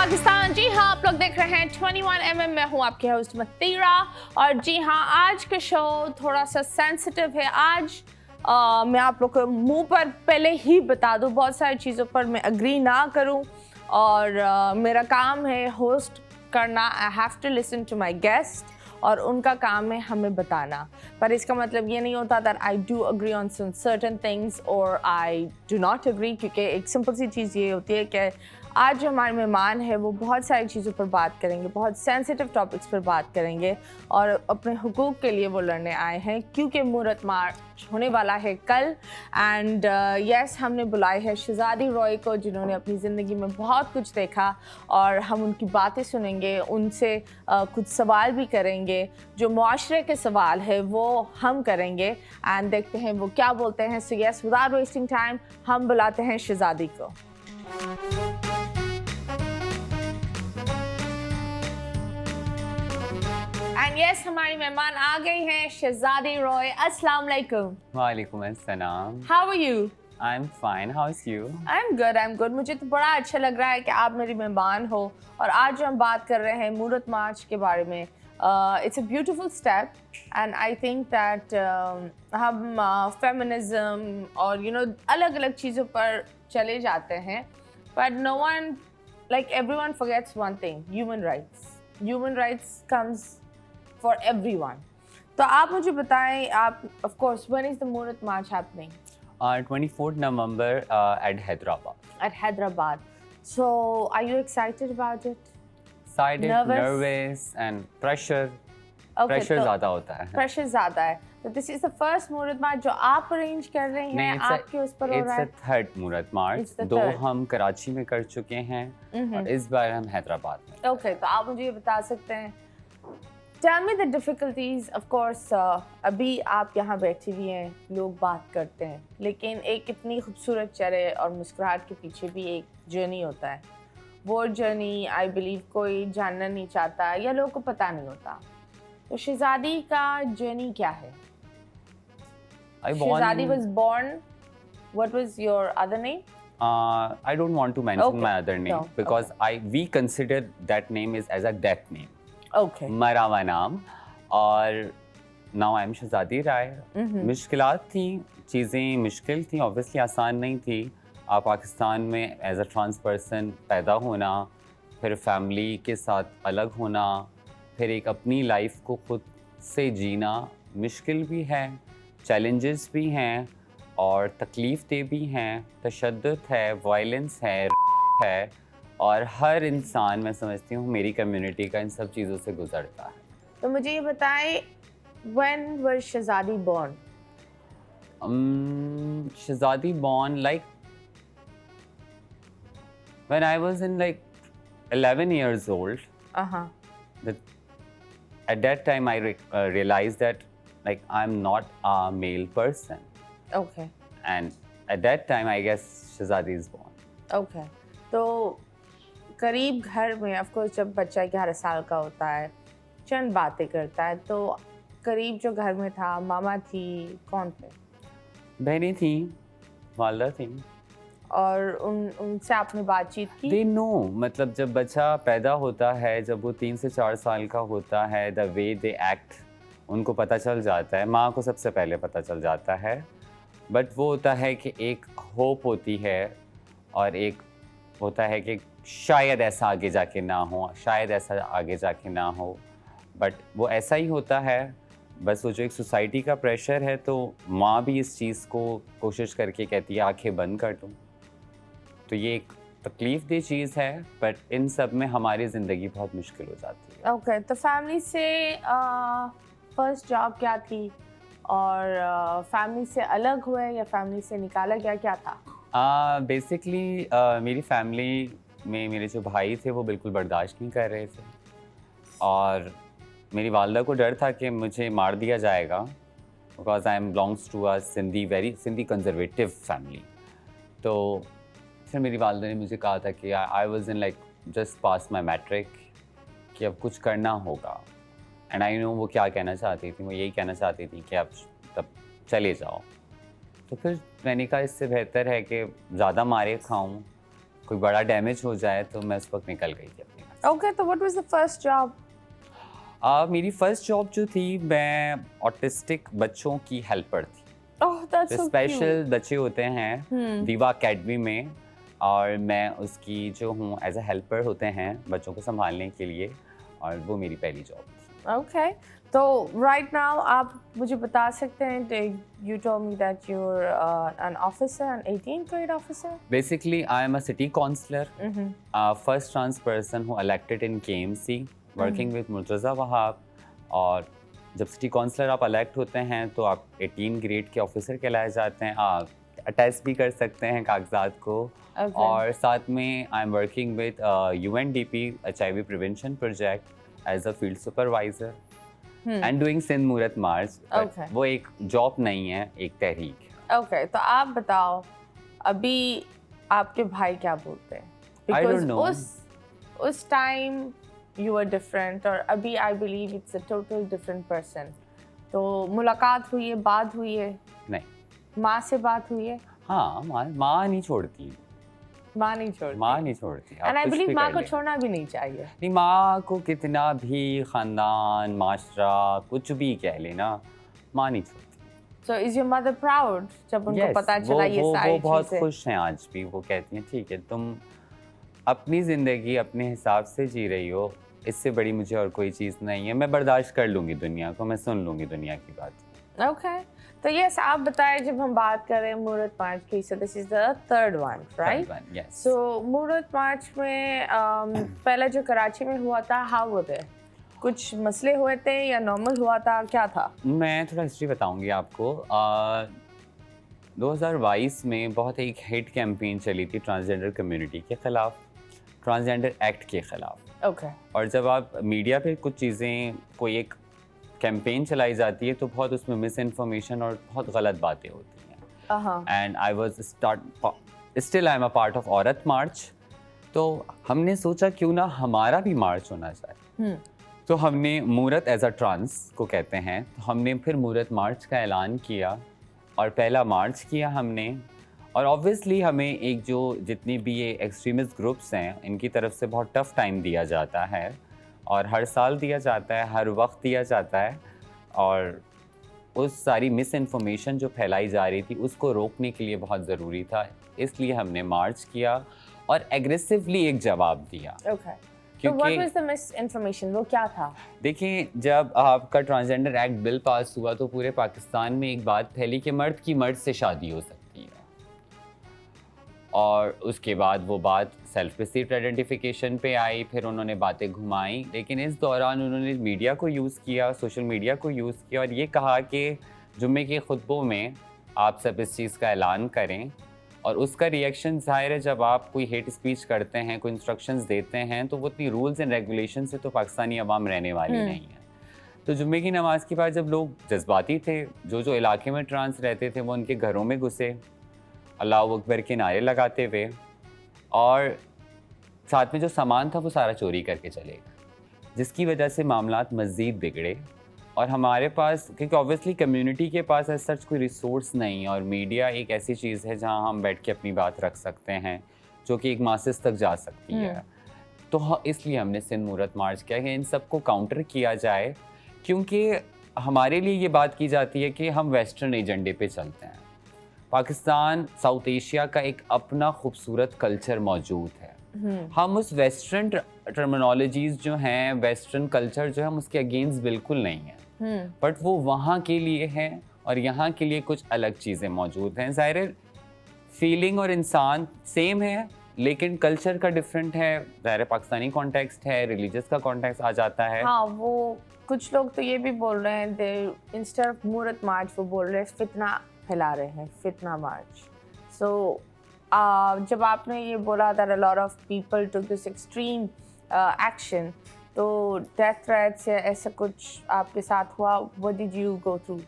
पाकिस्तान। जी हाँ, आप लोग देख रहे हैं 21mm। मैं हूँ आपके होस्ट मतीरा। और जी हाँ, आज का शो थोड़ा सा सेंसिटिव है। आज मैं आप लोग को मुंह पर पहले ही बता दूँ, बहुत सारी चीज़ों पर मैं अग्री ना करूँ और मेरा काम है होस्ट करना। I have to listen to my guest और उनका काम है हमें बताना। पर इसका मतलब ये नहीं होता that I do agree on some certain things और आई डू नॉट अग्री, क्योंकि एक सिंपल सी चीज़ ये होती है कि आज जो हमारे मेहमान हैं वो बहुत सारी चीज़ों पर बात करेंगे, बहुत सेंसिटिव टॉपिक्स पर बात करेंगे और अपने हुकूक के लिए वो लड़ने आए हैं, क्योंकि मुहूर्त मार्च होने वाला है कल। एंड यस, हमने बुलाए हैं शहजादी रॉय को, जिन्होंने अपनी ज़िंदगी में बहुत कुछ देखा और हम उनकी बातें सुनेंगे, उनसे कुछ सवाल भी करेंगे। जो मुआशरे के सवाल है वो हम करेंगे एंड देखते हैं वो क्या बोलते हैं। So yes, without wasting time हम बुलाते हैं शहजादी को। एंड यस, हमारी मेहमान आ गई हैं शहजादी रॉय। अस्सलाम वालेकुम। वालेकुम अस्सलाम। How are you? I am fine, how is you? I am good. मुझे तो बड़ा अच्छा लग रहा है कि आप मेरी मेहमान हो और आज जो हम बात कर रहे हैं मुहूर्त मार्च के बारे में। It's a beautiful step and I think that हम फेमिनिज्म और अलग अलग चीज़ों पर चले जाते हैं, but no one, like everyone forgets one thing, human rights comes for everyone. तो आप मुझे बताएं, आप of course, when is the Murat March happening? 24th November at Hyderabad. At Hyderabad. So are you excited about it? Excited, nervous and pressure. Okay, pressure तो ज़्यादा होता है। Pressure ज़्यादा है। तो this is the first Murat March जो आप arrange कर रहे हैं, आपके उस पर हो रहा है? It's the third Murat March. दो हम कराची में कर चुके हैं और इस बार हम हैदराबाद में। Okay, तो आप मुझे ये बता सकते हैं, Tell me the difficulties. Of course, अभी आप यहाँ बैठी हुई हैं, लोग बात करते हैं, लेकिन एक इतनी खूबसूरत चेहरे और मुस्कुराहट के पीछे भी एक जर्नी होता है। वो जर्नी आई बिलीव कोई जानना नहीं चाहता या लोगों को पता नहीं होता। तो शहजादी का जर्नी क्या है? शहजादी was born. What was your other name? I don't want to mention my other name because we consider that name is as a death name. Okay. मरा हुआ नाम। और नाउ आई एम शहजादी राय। मुश्किलात थी, चीज़ें मुश्किल थी, ऑब्वियसली आसान नहीं थी। आप पाकिस्तान में एज अ ट्रांस पर्सन पैदा होना, फिर फैमिली के साथ अलग होना, फिर एक अपनी लाइफ को खुद से जीना मुश्किल भी है, चैलेंजेस भी हैं और तकलीफ़ें भी हैं, तशद्दुद है, वायलेंस है और हर इंसान, मैं समझती हूँ मेरी कम्युनिटी का इन सब चीज़ों से गुजरता है। तो मुझे ये बताएं, when was Shahzadi born? Shahzadi born like when I was in like 11 years old. At that time I realized that like I'm not a male person. Okay. And at that time I guess Shahzadi is born. Okay. तो करीब घर में of course जब बच्चा 11 साल का होता है, चंद बातें करता है, तो करीब जो घर में था, मामा थी, कौन थे? बहनें थी, वालदा थी। और उनसे आपने बातचीत की? They know, मतलब जब बच्चा पैदा होता है, जब वो 3 से 4 साल का होता है, the way they act उनको पता चल जाता है। माँ को सबसे पहले पता चल जाता है, बट वो होता है कि एक होप होती है और एक होता है कि शायद ऐसा आगे जाके ना हो, शायद ऐसा आगे जाके ना हो, बट वो ऐसा ही होता है। बस वो जो एक सोसाइटी का प्रेशर है, तो माँ भी इस चीज़ को कोशिश करके कहती है आंखें बंद कर दूँ। तो ये एक तकलीफ दे चीज़ है, बट इन सब में हमारी ज़िंदगी बहुत मुश्किल हो जाती है। ओके, तो फैमिली से फर्स्ट जॉब क्या थी और फैमिली से अलग हुए या फैमिली से निकाला गया, क्या था? बेसिकली मेरी फैमिली में मेरे जो भाई थे वो बिल्कुल बर्दाश्त नहीं कर रहे थे और मेरी वालदा को डर था कि मुझे मार दिया जाएगा, because I am belongs to a Sindhi conservative family. तो फिर मेरी वालदा ने मुझे कहा था कि I was in like just pass my matric, कि अब कुछ करना होगा। एंड आई नो वो क्या कहना चाहती थी, वो यही कहना चाहती थी कि अब तब चले जाओ। तो फिर मैंने कहा इससे बेहतर है कि ज़्यादा मारे खाऊं, कोई बड़ा डैमेज हो जाए तो मैं उस वक्त निकल गई थी अपने घर Okay, so what was the first job? मेरी फर्स्ट जॉब जो थी, मैं ऑटिस्टिक बच्चों की हेल्पर थी। Oh, that's जो so स्पेशल बच्चे होते हैं Hmm. दीवा अकेडमी में, और मैं उसकी जो हूँ एज अ हेल्पर होते हैं बच्चों को संभालने के लिए, और वो मेरी पहली जॉब थी। cute. Okay. So right now आप मुझे बता सकते हैं you told me that you're an officer, an 18th grade officer? Basically, I am a city councillor, Mm-hmm. first trans person who elected in KMC, working with Murtaza Wahab। और जब city counsellor आप elect होते हैं तो आप 18 grade के officer कहलाए जाते हैं। आप अटेस्ट भी कर सकते हैं कागजात को। Okay. और साथ में I am working with UNDP HIV prevention project as a field supervisor and doing Sindh Moorat March. Okay. वो एक जॉब नहीं है, एक तहरीक है। Okay, तो आप बताओ अभी आपके भाई क्या बोलते हैं? I don't know. उस टाइम you were different और अभी I believe it's a total different person. तो मुलाकात हुई है, बात हुई है, नहीं, माँ से बात हुई है? हाँ, माँ नहीं छोड़ती, माँ नहीं छोड़ती। माँ नहीं छोड़ती। आप And I कुछ believe भी माँ कर को लें। छोड़ना भी नहीं चाहिए। नहीं, माँ को कितना भी खानदान माशरा कुछ भी कह लेना, माँ नहीं छोड़ती। So is your mother proud जब उनको Yes, पता चला ये वो सारी बहुत चीजें? खुश हैं आज भी। वो कहती हैं ठीक है, तुम अपनी ज़िंदगी अपने हिसाब से जी रही हो, इससे बड़ी मुझे और कोई चीज़ नहीं है। मैं बर्दाश्त कर लूँगी दुनिया को, मैं सुन लूँगी दुनिया की बात। Okay. तो यस, आप बताएं जब हम बात कर रहे हैं मुहूर्त मार्च की, so this is the third one, right? Yes. So मुहूर्त मार्च में पहले जो कराची में हुआ था, how was it? कुछ मसले हुए थे या नॉर्मल हुआ था, क्या था? मैं थोड़ा हिस्ट्री बताऊंगी आपको। 2022 में बहुत एक हेट कैंपेन चली थी ट्रांसजेंडर कम्युनिटी के ख़िलाफ़, ट्रांसजेंडर एक्ट के ख़िलाफ़। Okay. और जब आप मीडिया पे कुछ चीज़ें, कोई एक कैंपेन चलाई जाती है तो बहुत उसमें मिस इन्फॉर्मेशन और बहुत गलत बातें होती हैं। And I was still I am a part of औरत मार्च। तो हमने सोचा क्यों ना हमारा भी मार्च होना चाहिए। तो हमने मूरत एज अ ट्रांस को कहते हैं, तो हमने फिर मूरत मार्च का ऐलान किया और पहला मार्च किया हमने। और ऑब्वियसली हमें एक जो जितनी भी ये एक्सट्रीमिस्ट ग्रुप्स हैं, इनकी तरफ से बहुत टफ टाइम दिया जाता है, और हर साल दिया जाता है, हर वक्त दिया जाता है। और उस सारी मिस इन्फॉर्मेशन जो फैलाई जा रही थी उसको रोकने के लिए बहुत ज़रूरी था, इसलिए हमने मार्च किया और एग्रेसिवली एक जवाब दिया। Okay. तो what was the misinformation? वो क्या था? देखिए, जब आपका ट्रांसजेंडर एक्ट बिल पास हुआ तो पूरे पाकिस्तान में एक बात फैली कि मर्द की मर्द से शादी हो सकती है, और उसके बाद वो बात सेल्फ रिसीव्ड आइडेंटिफिकेशन पे आई, फिर उन्होंने बातें घुमाई। लेकिन इस दौरान उन्होंने मीडिया को यूज़ किया, सोशल मीडिया को यूज़ किया, और ये कहा कि जुम्मे के खुतबों में आप सब इस चीज़ का ऐलान करें। और उसका रिएक्शन ज़ाहिर है, जब आप कोई हेट स्पीच करते हैं, कोई इंस्ट्रक्शंस देते हैं, तो वो इतनी रूल्स एंड रेगुलेशन से तो पाकिस्तानी अवाम रहने वाली नहीं है। तो जुम्मे की नमाज़ के बाद जब लोग जज्बाती थे, जो इलाके में ट्रांस रहते थे, वो उनके घरों में घुसे अल्लाह अकबर के नारे लगाते हुए, और साथ में जो सामान था वो सारा चोरी करके चले गए, जिसकी वजह से मामलात मज़ीद बिगड़े। और हमारे पास, क्योंकि ऑब्वियसली कम्युनिटी के पास ऐसा सच कोई रिसोर्स नहीं, और मीडिया एक ऐसी चीज़ है जहां हम बैठ के अपनी बात रख सकते हैं, जो कि एक मासेस तक जा सकती है। तो इसलिए हमने सिंध मूरत मार्च किया कि इन सबको काउंटर किया जाए, क्योंकि हमारे लिए ये बात की जाती है कि हम वेस्टर्न एजेंडे पे चलते हैं। पाकिस्तान साउथ एशिया का एक अपना खूबसूरत कल्चर मौजूद है। हम उस वेस्टर्न टर्मिनोलॉजीज़ जो हैं, वेस्टर्न कल्चर जो है, हम उसके अगेंस्ट बिल्कुल नहीं हैं। बट वो वहाँ के लिए है और यहाँ के लिए कुछ अलग चीज़ें मौजूद हैं। ज़ाहिर है फीलिंग और इंसान सेम है, लेकिन कल्चर का डिफरेंट है। ज़ाहिर है पाकिस्तानी कॉन्टेक्स्ट है, रिलीजियस का कॉन्टेक्स्ट आ जाता है। हाँ, वो कुछ लोग तो ये भी बोल रहे हैं, दे इंस्टेड ऑफ मूरत मार्च वो बोल रहे हैं फितना फैला रहे हैं, फितना मार्च। सो जब आपने ये बोला that a lot of people took this extreme action, तो डेथ थ्रेट्स या ऐसा कुछ आपके साथ हुआ? What did you go through?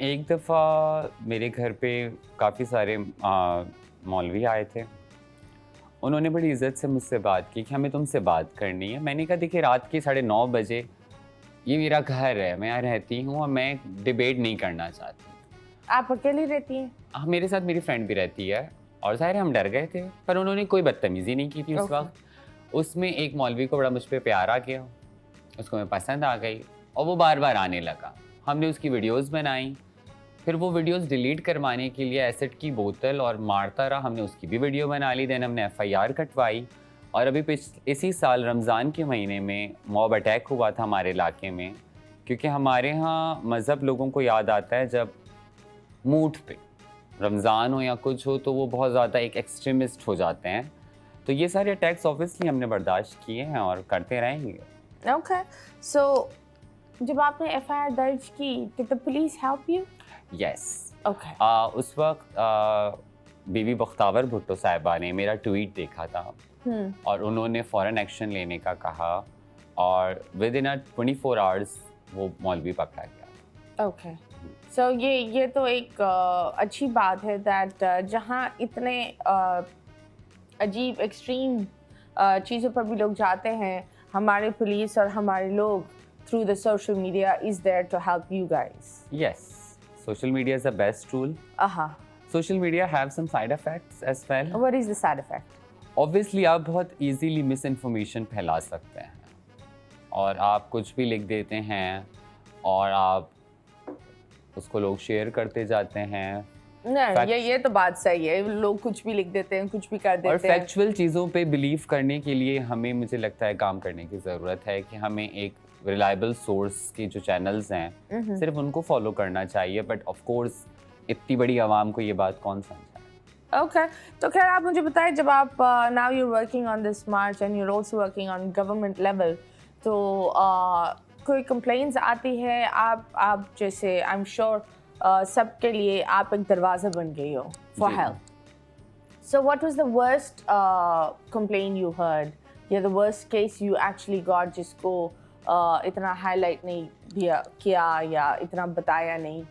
एक दफ़ा मेरे घर पे काफ़ी सारे मौलवी आए थे। उन्होंने बड़ी इज़्ज़त से मुझसे बात की कि हमें तुमसे बात करनी है। मैंने कहा देखिए, रात के 9:30 बजे ये मेरा घर है, मैं यहाँ रहती हूँ और मैं डिबेट नहीं करना चाहती। आप अकेली रहती हैं? हाँ, मेरे साथ मेरी फ्रेंड भी रहती है, और ज़ाहिर है हम डर गए थे, पर उन्होंने कोई बदतमीज़ी नहीं की थी उस वक्त। उसमें एक मौलवी को बड़ा मुझ पे प्यार आ गया, उसको मैं पसंद आ गई और वो बार बार आने लगा। हमने उसकी वीडियोस बनाई, फिर वो वीडियोस डिलीट करवाने के लिए एसिड की बोतल और मारता रहा, हमने उसकी भी वीडियो बना ली। देन हमने FIR कटवाई और अभी इसी साल रमज़ान के महीने में मॉब अटैक हुआ था हमारे इलाके में, क्योंकि हमारे यहाँ मज़हब लोगों को याद आता है जब मूड पे रमज़ान हो या कुछ हो तो वो बहुत ज़्यादा एक एक्सट्रीमिस्ट हो जाते हैं। तो ये सारे अटैक्स ऑब्वियसली हमने बर्दाश्त किए हैं और करते रहेंगे। Okay. So, जब आपने FIR दर्ज की, did the police help you? Yes. Okay. उस वक्त बीबी बख्तावर भुट्टो साहिबा ने मेरा ट्वीट देखा था और उन्होंने फ़ौरन एक्शन लेने का कहा और विद इन 24 आवर्स वो मौलवी पकड़ा गया। Okay. So ये तो एक अच्छी बात है that जहाँ इतने अजीब एक्सट्रीम चीज़ों पर भी लोग जाते हैं, हमारे पुलिस और हमारे लोग through the social media is there to help you guys. Yes, social media is the best tool. Social media have some side effects as well. What is the side effect? Obviously आप बहुत easily misinformation फैला सकते हैं और आप कुछ भी लिख देते हैं और आप उसको लोग शेयर करते जाते हैं। नहीं, ये तो बात सही है, लोग कुछ भी लिख देते हैं, कुछ भी कर देते हैं। और फैक्चुअल चीज़ों पे बिलीव करने के लिए हमें, मुझे लगता है, काम करने की ज़रूरत है कि हमें एक रिलायबल सोर्स के जो चैनल्स हैं सिर्फ उनको फॉलो करना चाहिए। बट ऑफ कोर्स इतनी बड़ी आवाम को ये बात कौन समझाए। ओके, तो खैर आप मुझे बताएं, जब आप now you working on this March and you also working on government level, तो कोई कंप्लेंट्स आती है, आप जैसे आई एम श्योर सबके लिए आप एक दरवाज़ा बन गई हो for help. So what was the worst complaint you heard या the worst case you actually got जिसको इतना हाईलाइट नहीं किया या इतना बताया नहीं?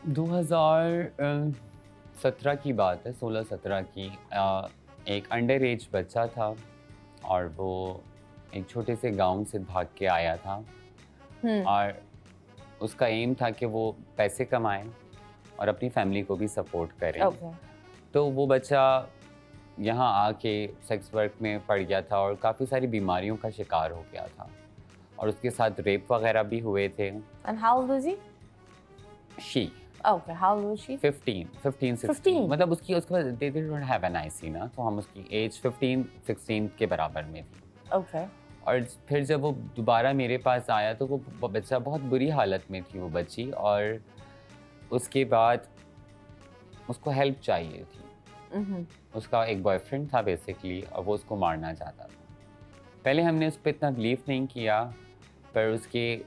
2017 की बात है, 16-17 की। एक अंडर एज बच्चा था और वो एक छोटे से गांव से भाग के आया था और उसका एम था कि वो पैसे कमाए और अपनी फैमिली को भी सपोर्ट करे। तो वो बच्चा यहाँ आके सेक्स वर्क में पड़ गया था और काफ़ी सारी बीमारियों का शिकार हो गया था और उसके साथ रेप वगैरह भी हुए थे। And how old was he? She. Okay, how old was she? 15, 16। मतलब उसके बाद they didn't have an IC ना, तो हम उसकी एज 15-16 के बराबर में थी। Okay. और फिर जब वो दोबारा मेरे पास आया तो वो बच्चा बहुत बुरी हालत में थी, वो बच्ची, और उसके बाद उसको हेल्प चाहिए थी। उसका एक बॉयफ्रेंड था बेसिकली और वो उसको मारना चाहता था। पहले हमने उस पर इतना बिलीव नहीं किया, पर उसके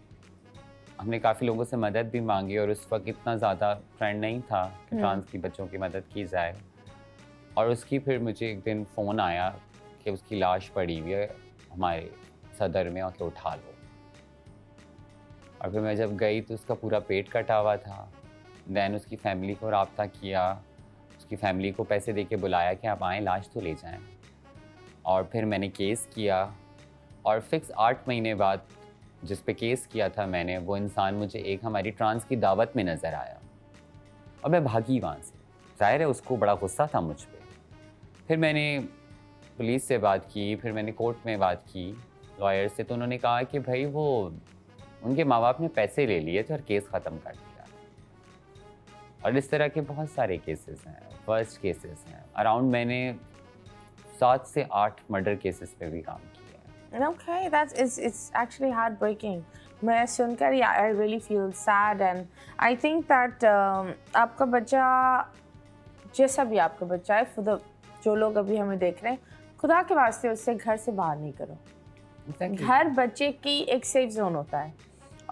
हमने काफ़ी लोगों से मदद भी मांगी और उस वक्त इतना ज़्यादा ट्रेंड नहीं था कि ट्रांस की बच्चों की मदद की जाए। और उसकी फिर मुझे एक दिन फ़ोन आया कि उसकी लाश पड़ी हुई है हमारे सदर में, आके उठा लो। और फिर मैं जब गई तो उसका पूरा पेट कटा हुआ था। दैन उसकी फैमिली को रब्ता किया, उसकी फैमिली को पैसे दे के बुलाया कि आप आएँ, लाश तो ले जाएं। और फिर मैंने केस किया और फिक्स 8 महीने बाद जिस पे केस किया था मैंने, वो इंसान मुझे एक हमारी ट्रांस की दावत में नज़र आया और मैं भागी वहाँ से। ज़ाहिर है उसको बड़ा गुस्सा था मुझ पर। फिर मैंने पुलिस से बात की, फिर मैंने कोर्ट में बात की लॉयर से, तो उन्होंने कहा कि भाई वो उनके माँ बाप ने पैसे ले लिए थे और केस ख़त्म कर दिया। और इस तरह के बहुत सारे केसेस हैं, फर्स्ट केसेस हैं। अराउंड मैंने 7 से 8 मर्डर केसेस पे भी काम किया है। Okay, it's actually heartbreaking. मैं सुनकर I really feel sad and I think that आपका बच्चा, जैसा भी आपका बच्चा है, for the जो लोग अभी हमें देख रहे हैं, खुदा के वास्ते उससे घर से बाहर नहीं करो। हर बच्चे की एक सेफ जोन होता है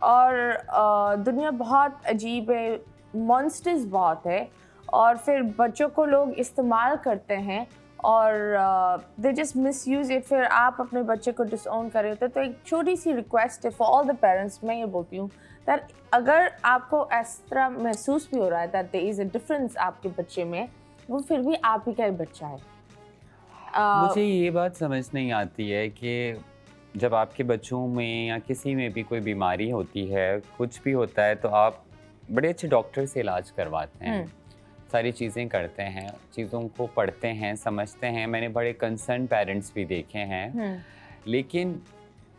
और दुनिया बहुत अजीब है, मॉन्स्टर्स बहुत है और फिर बच्चों को लोग इस्तेमाल करते हैं और they just miss use it. फिर आप अपने बच्चे को डिसओन कर रहे होते, तो एक छोटी सी रिक्वेस्ट है फॉर ऑल द पेरेंट्स, मैं ये बोलती हूँ दैट अगर आपको इस तरह महसूस भी हो रहा है that there is a difference आपके बच्चे में, वो फिर भी आप ही का ही बच्चा है। मुझे ये बात समझ नहीं आती है कि जब आपके बच्चों में या किसी में भी कोई बीमारी होती है, कुछ भी होता है, तो आप बड़े अच्छे डॉक्टर से इलाज करवाते हैं, सारी चीज़ें करते हैं, चीज़ों को पढ़ते हैं, समझते हैं। मैंने बड़े कंसर्न पेरेंट्स भी देखे हैं, लेकिन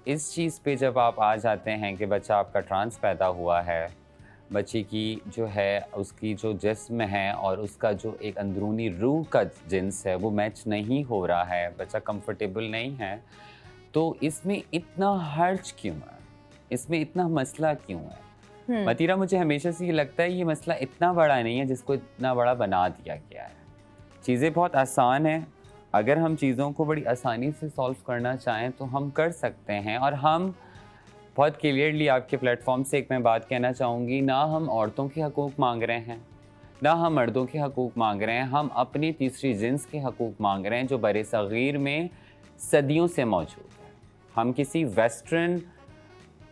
इस चीज़ पे जब आप आ जाते हैं कि बच्चा आपका ट्रांस पैदा हुआ है, बच्चे की जो है उसकी जो जिस्म है और उसका जो एक अंदरूनी रूह का जिन्स है वो मैच नहीं हो रहा है, बच्चा कंफर्टेबल नहीं है, तो इसमें इतना हर्ज क्यों है, इसमें इतना मसला क्यों है? मतीरा, मुझे हमेशा से ये लगता है ये मसला इतना बड़ा नहीं है जिसको इतना बड़ा बना दिया गया है। चीज़ें बहुत आसान हैं, अगर हम चीज़ों को बड़ी आसानी से सॉल्व करना चाहें तो हम कर सकते हैं। और हम बहुत क्लियरली आपके प्लेटफॉर्म से एक मैं बात कहना चाहूँगी, ना हम औरतों के हकूक़ मांग रहे हैं, ना हम मर्दों के हकूक़ मांग रहे हैं, हम अपनी तीसरी जिन्स के हकूक़ मांग रहे हैं जो बरे सग़ीर में सदियों से मौजूद है। हम किसी वेस्टर्न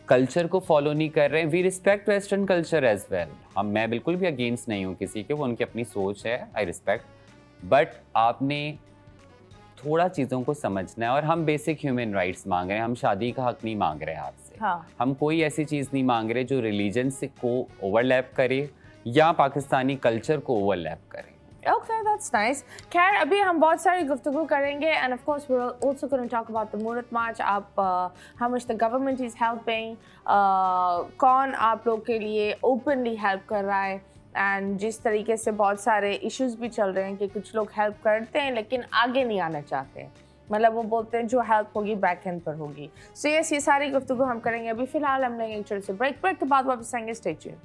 कल्चर को फॉलो नहीं कर रहे हैं। We respect western culture as well. मैं बिल्कुल भी अगेंस्ट नहीं हूँ किसी के, वो उनकी अपनी सोच है, आई रिस्पेक्ट, बट आपने थोड़ा चीज़ों को समझना है। और हम बेसिक ह्यूमन राइट्स मांग रहे हैं, हम शादी का हक नहीं मांग रहे हैं आपसे। हाँ। हम कोई ऐसी चीज़ नहीं मांग रहे जो रिलीजन से को ओवरलैप करे या पाकिस्तानी कल्चर को ओवरलैप करे। Okay, that's nice. खैर अभी हम बहुत सारी गुफ्तगू करेंगे and of course we're also going to talk about the Murat March. how much the government is helping, कौन आप लोग के लिए openly help कर रहा है, and जिस तरीके से बहुत सारे issues भी चल रहे हैं कि कुछ लोग help करते हैं लेकिन आगे नहीं आना चाहते हैं, मतलब वो बोलते हैं जो हेल्प होगी बैक एंड पर होगी। सो यस, ये सारी गुफ्तगू हम करेंगे। अभी फिलहाल हम लेंगे एक छोटे से ब्रेक के बाद वापस आएंगे। Stay tuned.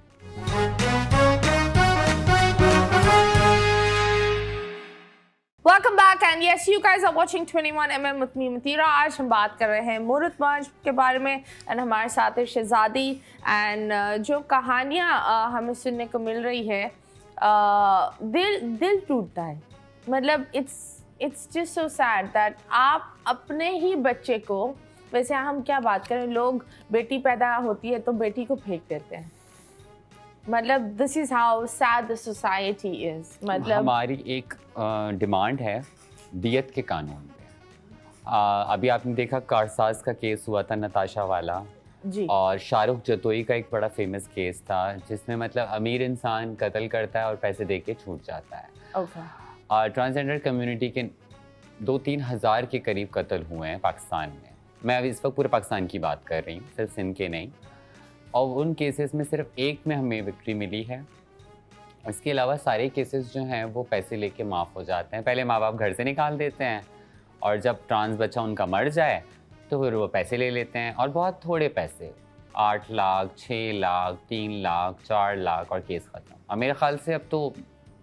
Welcome back and yes, you guys are watching 21mm with me Matira। आज हम बात कर रहे हैं मुरत मार्च के बारे में एंड हमारे साथ है शहजादी एंड जो कहानियाँ हमें सुनने को मिल रही है, दिल टूटता है। मतलब it's just so sad that आप अपने ही बच्चे को, वैसे हम क्या बात करें, लोग बेटी पैदा होती है तो बेटी को फेंक देते हैं, मतलब this is how sad the society is. मतलब हमारी एक डिमांड है दियत के कानून पे। अभी आपने देखा कारसाज का केस हुआ था, नताशा वाला जी, और शाहरुख जतोई का एक बड़ा फेमस केस था जिसमें मतलब अमीर इंसान कत्ल करता है और पैसे दे के छूट जाता है। ट्रांसजेंडर कम्युनिटी के 2-3 हज़ार के करीब कत्ल हुए हैं पाकिस्तान में। मैं अभी इस वक्त पूरे पाकिस्तान की बात कर रही हूँ, सिर्फ सिंध के नहीं। और उन केसेस में सिर्फ एक में हमें विक्ट्री मिली है, इसके अलावा सारे केसेस जो हैं वो पैसे लेके माफ़ हो जाते हैं। पहले माँ बाप घर से निकाल देते हैं और जब ट्रांस बच्चा उनका मर जाए तो फिर वो पैसे ले लेते हैं, और बहुत थोड़े पैसे, 8 लाख, 6 लाख, 3 लाख, 4 लाख, और केस ख़त्म। और मेरे ख्याल से अब तो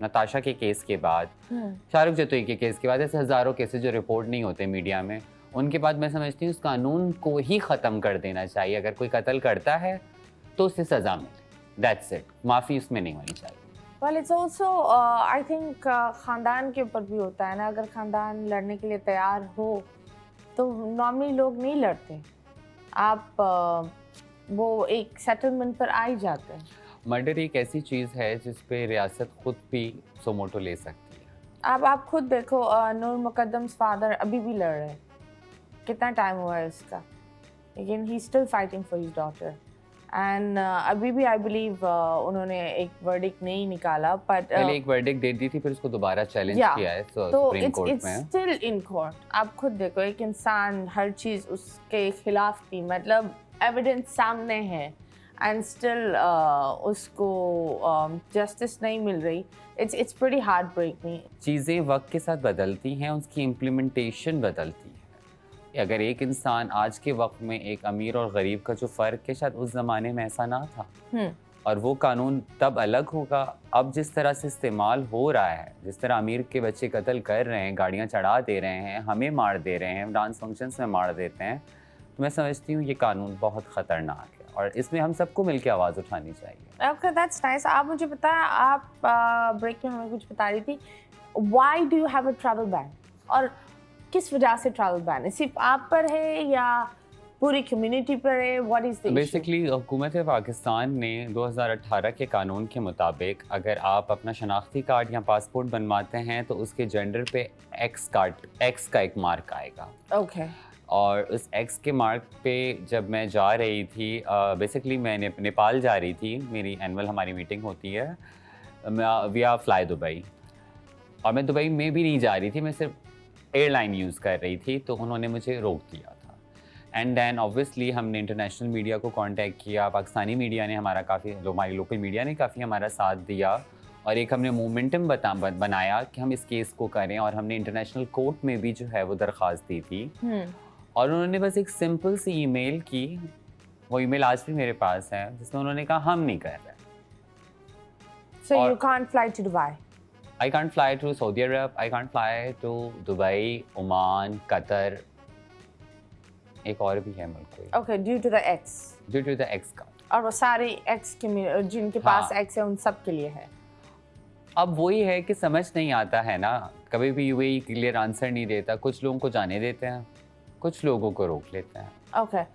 नताशा के केस के बाद, शाहरुख जतोई के केस के बाद, ऐसे हज़ारों केसेस जो रिपोर्ट नहीं होते मीडिया में, उनके बाद मैं समझती हूँ उस कानून को ही ख़त्म कर देना चाहिए। अगर कोई कत्ल करता है तो उसे सज़ा मिले, दैट्स इट, माफ़ी उसमें नहीं होनी चाहिए। Well it's also I think ख़ानदान के ऊपर भी होता है ना, अगर ख़ानदान लड़ने के लिए तैयार हो तो नॉर्मली लोग नहीं लड़ते, आप वो एक सेटलमेंट पर आ ही जाते हैं। मर्डर एक ऐसी चीज़ है जिस पे रियासत खुद भी सोमोटो ले सकती है। आप खुद देखो, नूर मुकद्दम्स फादर अभी भी लड़ रहे हैं, कितना टाइम हुआ है उसका, लेकिन he still fighting for his daughter. And अभी भी आई बिलीव उन्होंने एक वर्डिक्ट नहीं निकाला, बट पहले एक वर्डिक्ट दे दी थी, फिर उसको दोबारा चैलेंज किया है सुप्रीम कोर्ट में। Still in court. आप खुद देखो, एक इंसान, हर चीज़ उसके खिलाफ थी, मतलब एविडेंस सामने है एंड स्टिल उसको जस्टिस नहीं मिल रही। It's pretty heart breaking. चीज़ें वक्त के साथ बदलती हैं, उसकी इम्प्लीमेंटेशन बदलती है। अगर एक इंसान आज के वक्त में, एक अमीर और गरीब का जो फ़र्क है, शायद उस ज़माने में ऐसा ना था, और वो कानून तब अलग होगा। अब जिस तरह से इस्तेमाल हो रहा है, जिस तरह अमीर के बच्चे कत्ल कर रहे हैं, गाड़ियाँ चढ़ा दे रहे हैं, हमें मार दे रहे हैं, डांस फंक्शंस में मार देते हैं, तो मैं समझती हूँ ये कानून बहुत ख़तरनाक है और इसमें हम सबको मिलकर आवाज़ उठानी चाहिए। Okay, that's nice. आप मुझे बताया, आप ब्रेक में हमें कुछ बता रही थी, why do you have a travel ban, और किस वजह से ट्रैवल बैन है? सिर्फ आप पर है या पूरी कम्युनिटी पर है? What is the issue? Basically हुकूमत पाकिस्तान ने 2018 के कानून के मुताबिक अगर आप अपना शनाख्ती कार्ड या पासपोर्ट बनवाते हैं तो उसके जेंडर पे एक्स का एक मार्क आएगा। ओके। और उस एक्स के मार्क पे जब मैं जा रही थी, बेसिकली मैं नेपाल जा रही थी, मेरी एनुअल हमारी मीटिंग होती है, वी आर फ्लाई दुबई, और मैं दुबई में भी नहीं जा रही थी, मैं सिर्फ एयरलाइन यूज़ कर रही थी, तो उन्होंने मुझे रोक दिया था। एंड देन ऑब्वियसली हमने इंटरनेशनल मीडिया को कांटेक्ट किया, पाकिस्तानी मीडिया ने हमारा काफ़ी, हमारी लोकल मीडिया ने काफ़ी हमारा साथ दिया, और एक हमने मोमेंटम बनाया कि हम इस केस को करें, और हमने इंटरनेशनल कोर्ट में भी जो है वो दरख्वास्त दी थी। और उन्होंने बस एक सिंपल सी ईमेल की, वो ईमेल आज भी मेरे पास है, जिसमें उन्होंने कहा हम नहीं कर रहे। So you can't fly to Dubai. I can't fly to Saudi Arab, I can't fly to Dubai, Oman, Qatar, एक और भी है मुल्क कोई, Okay, due to the X. due to the X का। और वो सारे X के जिनके पास हाँ। X है उन सब के लिए है। अब वही है कि समझ नहीं आता है ना, कभी भी यूएई क्लियर आंसर नहीं देता, कुछ लोगों को जाने देते हैं, कुछ लोगों को रोक लेते हैं। Okay.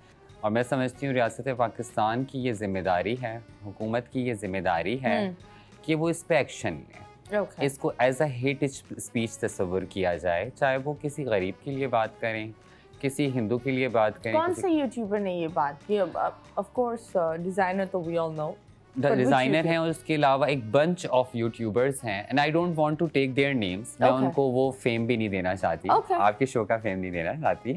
और मैं समझती हूँ रियासत पाकिस्तान की ये जिम्मेदारी है, हुकूमत की ये जिम्मेदारी है कि वो इस पे एक्शन लें। Okay. इसको एज अ हेट स्पीच तस्वुर किया जाए, चाहे वो किसी गरीब के लिए बात करें, किसी हिंदू के लिए बात करें। कौन से यूट्यूबर ने ये बात की? ऑफ कोर्स डिजाइनर तो वी ऑल नो, डिज़ाइनर हैं, और उसके अलावा एक बंच ऑफ यूट्यूबर्स हैं, and I don't want to take their names. मैं Okay. उनको वो फेम भी नहीं देना चाहती, Okay. आपके शो का फेम नहीं देना चाहती,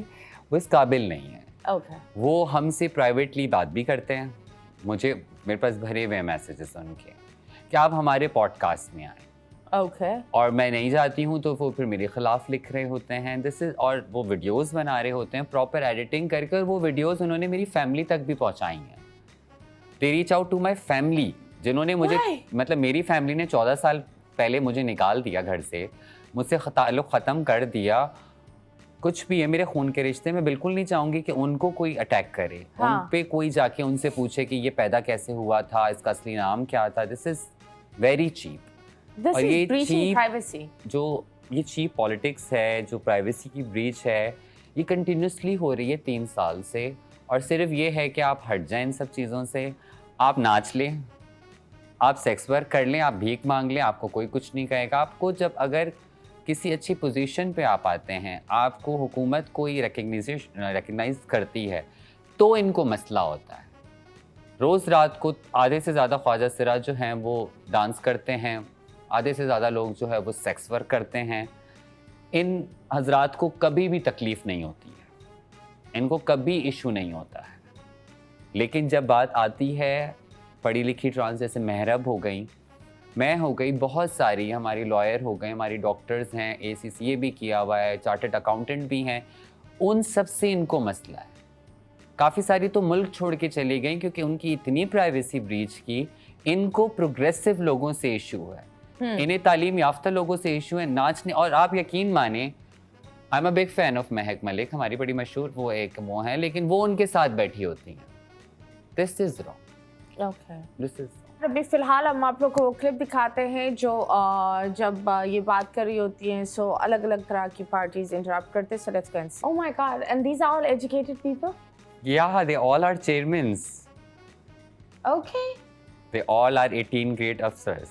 वो इस काबिल नहीं है। ओके। वो हमसे प्राइवेटली बात भी करते हैं, मेरे पास भरे हुए मैसेजेस उनके कि आप हमारे पॉडकास्ट में आए, ओके। और मैं नहीं जाती हूँ तो वो फिर मेरे खिलाफ लिख रहे होते हैं, दिस इज, और वो वीडियोस बना रहे होते हैं प्रॉपर एडिटिंग करके, और वो वीडियोस उन्होंने मेरी फैमिली तक भी पहुँचाई हैं। They reach out to my family, जिन्होंने मुझे Why? मतलब मेरी फैमिली ने 14 साल पहले मुझे निकाल दिया घर से, मुझसे ताल्लुक़ ख़त्म कर दिया, कुछ भी है मेरे खून के रिश्ते, मैं बिल्कुल नहीं चाहूँगी कि उनको कोई अटैक करे। हाँ। उन पे कोई जाके उनसे पूछे कि ये पैदा कैसे हुआ था, इसका असली नाम क्या था। This is very cheap. This और ये इज ब्रीचिंग cheap- प्राइवेसी। जो ये चीप पॉलिटिक्स है, जो प्राइवेसी की ब्रीच है, ये कंटिन्यूसली हो रही है 3 साल से, और सिर्फ ये है कि आप हट जाएं इन सब चीज़ों से, आप नाच लें, आप सेक्स वर्क कर लें, आप भीख मांग लें, आपको कोई कुछ नहीं कहेगा। आपको जब अगर किसी अच्छी पोजीशन पे आप आते हैं, आपको हुकूमत कोई रिकग्नाइज करती है, तो इनको मसला होता है। रोज़ रात को आधे से ज़्यादा ख्वाजा सिराज जो हैं वो डांस करते हैं, आधे से ज़्यादा लोग जो है वो सेक्स वर्क करते हैं। इन हजरात को कभी भी तकलीफ़ नहीं होती है, इनको कभी इशू नहीं होता है। लेकिन जब बात आती है पढ़ी लिखी ट्रांस, जैसे महरब हो गई, मैं हो गई, बहुत सारी हमारी लॉयर हो गए, हमारी डॉक्टर्स हैं, ACCA भी किया हुआ है, चार्टर्ड अकाउंटेंट भी हैं, उन सब से इनको मसला है। काफ़ी सारी तो मुल्क छोड़ के चली गई क्योंकि उनकी इतनी प्राइवेसी ब्रीच की, इनको प्रोग्रेसिव लोगों से इशू है, इन्हें तालीम याफ्ता लोगों से इशू है नाचने। और आप यकीन माने, I am a big fan of महक मलिक, हमारी बड़ी मशहूर वो एक वो है, लेकिन वो उनके साथ बैठी होती हैं। This is wrong, okay. This is. अभी फिलहाल हम आप लोग को वो क्लिप दिखाते हैं जो जब ये बात कर रही होती हैं, सो अलग अलग तरह की पार्टीज इंटरप्ट करते हैं। So let's go. Oh my god, and these are all educated people? Yeah, they all are chairmans. Okay. They all are 18 grade अफसर्स,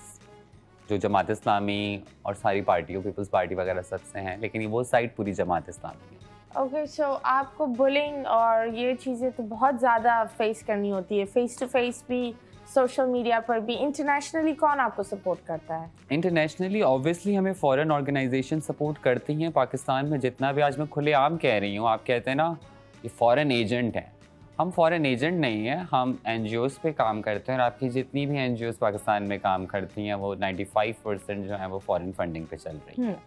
जो जमात इस्लामी और सारी पार्टियों, पीपल्स पार्टी वगैरह सबसे हैं, लेकिन वो साइड पूरी जमात इस्लामी है। ओके, सो आपको बुलिंग और ये चीज़ें तो बहुत ज़्यादा फेस करनी होती है, फेस टू फेस भी, सोशल मीडिया पर भी। इंटरनेशनली कौन आपको सपोर्ट करता है? इंटरनेशनली ऑब्वियसली हमें फॉरेन ऑर्गेनाइजेशन सपोर्ट करती हैं। पाकिस्तान में जितना भी, आज मैं खुलेआम कह रही हूँ, आप कहते हैं ना ये फॉरेन एजेंट हैं, हम फॉरेन एजेंट नहीं हैं, हम NGOs पे काम करते हैं। और आपकी जितनी भी NGOs पाकिस्तान में काम करती हैं, वो 95% जो है वो फॉरेन फंडिंग पे चल रही है।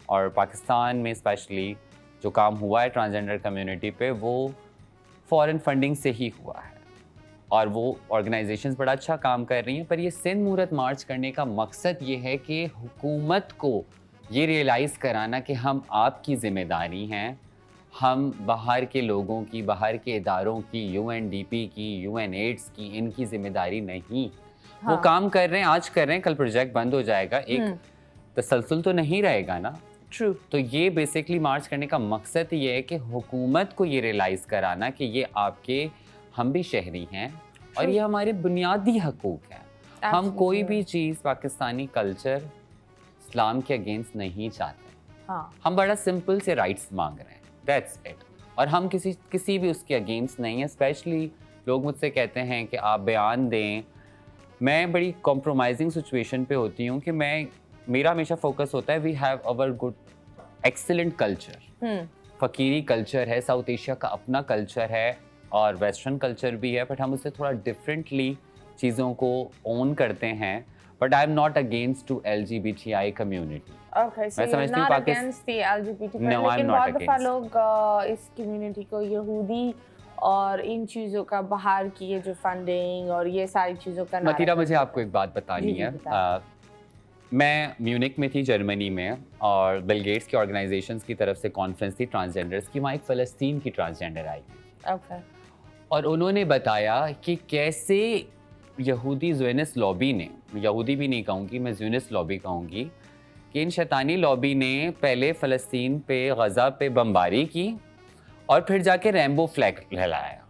और पाकिस्तान में स्पेशली जो काम हुआ है ट्रांसजेंडर कम्युनिटी पे, वो फॉरेन फंडिंग से ही हुआ है, और वो ऑर्गेनाइजेशंस बड़ा अच्छा काम कर रही हैं। पर ये सिंध मूरत मार्च करने का मकसद ये है कि हुकूमत को ये रियलाइज़ कराना कि हम आपकी ज़िम्मेदारी हैं, हम बाहर के लोगों की, बाहर के इदारों की, UNDP की, UNAIDS की, इनकी ज़िम्मेदारी नहीं। हाँ। वो काम कर रहे हैं, आज कर रहे हैं, कल प्रोजेक्ट बंद हो जाएगा, एक तसलसल तो नहीं रहेगा ना। ट्रू। तो ये बेसिकली मार्च करने का मकसद ये है कि हुकूमत को ये रियलाइज़ कराना कि ये आपके, हम भी शहरी हैं और ये हमारे बुनियादी हकूक़ हैं। हम कोई भी चीज़, पाकिस्तानी कल्चर इस्लाम के अगेंस्ट नहीं चाहते। हाँ। हम बड़ा सिंपल से राइट्स मांग रहे हैं, दैट्स इट। और हम किसी भी उसके अगेंस्ट नहीं है। स्पेशली लोग मुझसे कहते हैं कि आप बयान दें, मैं बड़ी कॉम्प्रोमाइजिंग सिचुएशन पे होती हूँ कि मेरा हमेशा फोकस होता है we have our good excellent culture. फ़कीरी कल्चर है, साउथ एशिया का अपना कल्चर है और वेस्टर्न कल्चर भी है, बट हम उससे थोड़ा डिफरेंटली चीज़ों को ओन करते हैं। But I am not against to LGBTI community. Okay, so you're समझती हूँ not Pakistan- against the LGBT, No, I'm लेकिन not बहुत दफा against. लोग इस कम्युनिटी को यहूदी और इन चीज़ों का बाहर की ये जो फंडिंग और ये सारी चीज़ों का नारा मतीरा, मुझे करते आपको एक बात बतानी जी, है। बताएं। मैं म्यूनिक में थी, जर्मनी में, और बिल गेट्स की ऑर्गेनाइजेशंस की तरफ से कॉन्फ्रेंस थी ट्रांसजेंडर्स की। वहाँ एक फ़लस्तीन की ट्रांसजेंडर आई हैं। Okay. और उन्होंने बताया कि कैसे यहूदी ज़्योनिस्ट लॉबी ने, यहूदी भी नहीं कहूँगी मैं, ज़्योनिस्ट लॉबी कहूँगी, कि इन शैतानी लॉबी ने पहले फ़लस्तीन पे, गज़ा पे बमबारी की और फिर जाके रेनबो फ्लैग लहराया।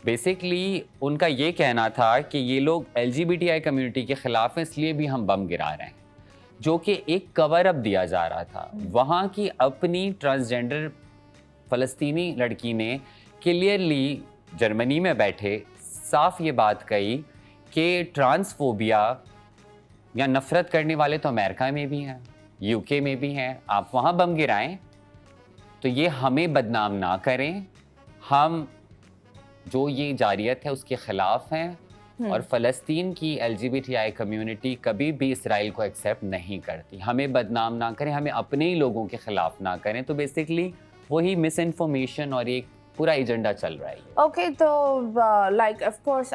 बेसिकली उनका ये कहना था कि ये लोग LGBTI कम्युनिटी के ख़िलाफ़ हैं, इसलिए भी हम बम गिरा रहे हैं, जो कि एक कवर अप दिया जा रहा था। वहाँ की अपनी ट्रांसजेंडर फ़लस्तीनी लड़की ने क्लियरली जर्मनी में बैठे साफ ये बात कही कि ट्रांसफोबिया या नफ़रत करने वाले तो अमेरिका में भी हैं, UK में भी हैं, आप वहाँ बम गिराएं तो ये हमें बदनाम ना करें। हम जो ये जारियत है उसके ख़िलाफ़ हैं और फ़लस्तीन की LGBTI कम्युनिटी कभी भी इसराइल को एक्सेप्ट नहीं करती। हमें बदनाम ना करें, हमें अपने ही लोगों के ख़िलाफ़ ना करें। तो बेसिकली वही मिस इन्फॉर्मेशन और एक पूरा एजेंडा चल रहा है। Okay, तो like of course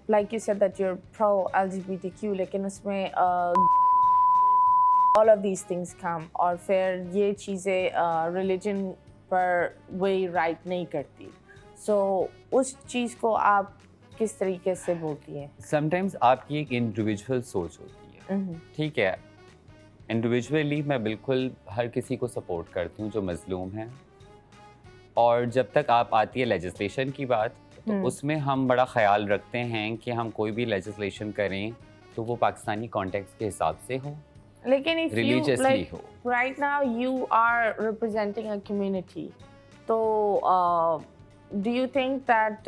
like you said that you're pro LGBTQ, लेकिन उसमें all of these things come और फिर ये चीज़ें religion पर वही राइट नहीं करती। So उस चीज़ को आप किस तरीके से बोलती हैं? समटाइम्स आपकी एक इंडिविजुअल सोच होती है, ठीक है। इंडिविजुअली मैं बिल्कुल हर किसी को सपोर्ट करती हूँ जो मजलूम है, और जब तक आप आती है लेजिस्लेशन की बात, तो उसमें हम बड़ा ख्याल रखते हैं कि हम कोई भी लेजिस्लेशन करें तो वो पाकिस्तानी कॉन्टेक्स्ट के हिसाब से हो, लेकिन if you religiously like हो। right now you are representing a community, तो do you think that